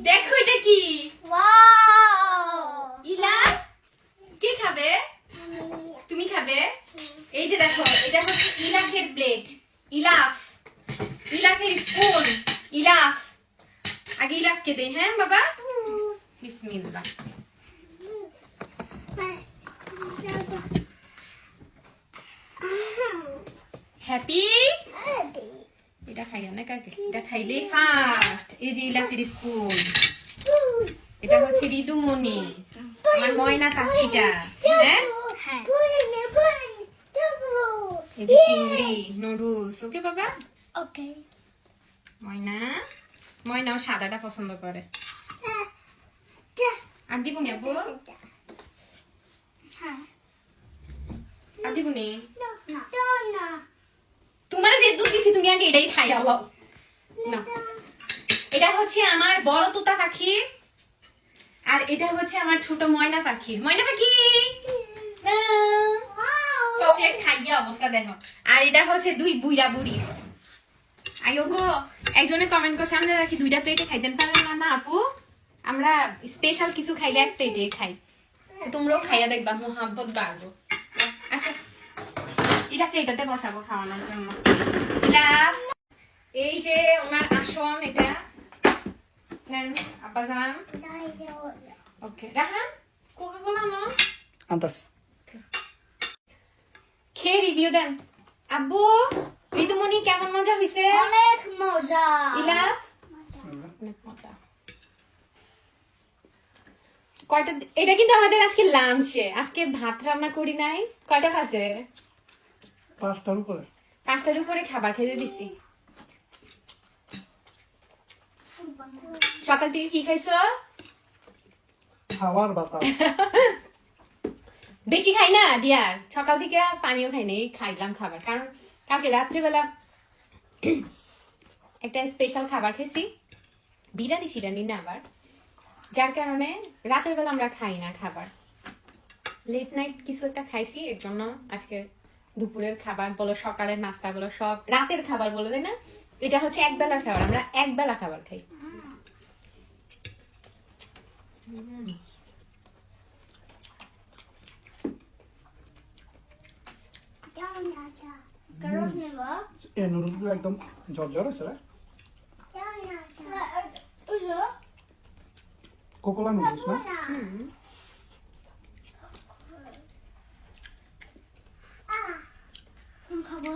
দেখো এটা কি? ওয়াও ইলা কে খাবে? তুমি খাবে? এই যে দেখো এটা হচ্ছে ইলাফের প্লেট। ইলাফের স্পুন। ইলাফ আগে ইলাফকে দেই। হ্যাঁ বাবা, বিসমিল্লাহ। হ্যাপি। এটা খাইয়া না কাকে, এটা খাইলে ফার্স্ট। এই যে ইলাফের স্পুন। এটা হচ্ছে ঋতুমণি, আমার ময়না পাখিটা। হ্যাঁ, এই যে চিংড়ি নুডলস। ওকে বাবা। ওকে ময়নাও সাদাটা পছন্দ করে। আর দিব নি আপু? আর দিব নি? তোমার যে দুধ দিছি তুমি আগে এটাই খাই আলো না। এটা হচ্ছে আমার বড় তোতা পাখি, আর এটা হচ্ছে আমার ছোট ময়না পাখি। ময়না পাখি চকলেট খাইয়া অবস্থা দেখো। আর এটা হচ্ছে দুই বুইরা বুড়ি। আইও গো, একজনে কমেন্ট করছে আমরা কি দুইটা প্লেটে খাইতেন পারলেন না? না আপু, আমরা স্পেশাল কিছু খাইলে এক প্লেটে খাই। তোমরাও খাইয়া দেখবা, মোহাব্বত বাড়বো। আচ্ছা, এটা প্লেটাতে বসাবো খাওয়ানোর জন্য। এই যে ওনার আসন, এটা নেন আব্বাজান। ওকে রাহান, কোকা কোলা না আন্তাস খেয়ে রিভিউ দেন। আব্বু, ঋতুমণি কেমন মজা হইছে? অনেক মজা। ইলা অনেক মজা। কয়টা? এটা কিন্তু আমাদের আজকে লাঞ্চে, আজকে ভাত রান্না করি নাই। কয়টা বাজে? 5টার উপরে। 5টার উপরে খাবার খেতে দিছি। সকাল থেকে কি খাইছো? খাওয়ার বাতাস। বেশি খাই না ডিয়ার, সকাল থেকে পানিও খাই নাই, খাইলাম খাবার। কারণ কালকে রাত্রিবেলা একটা স্পেশাল খাবার খেয়েছি, বিরিয়ানি সিরানি না আবার, যার কারণে রাতের বেলা আমরা খাই না খাবার। লেট নাইট কিছু একটা খাইছি, এর জন্য আজকে দুপুরের খাবার বলো, সকালের নাস্তা বলো, সব রাতের খাবার বলো, তাই না? এটা হচ্ছে এক বেলার খাবার, আমরা এক বেলা খাবার খাই। কারণ নেব এই নুডলসগুলো একদম ঝরঝর হয়েছে রে। কোকোলা নুডলস না? খাবো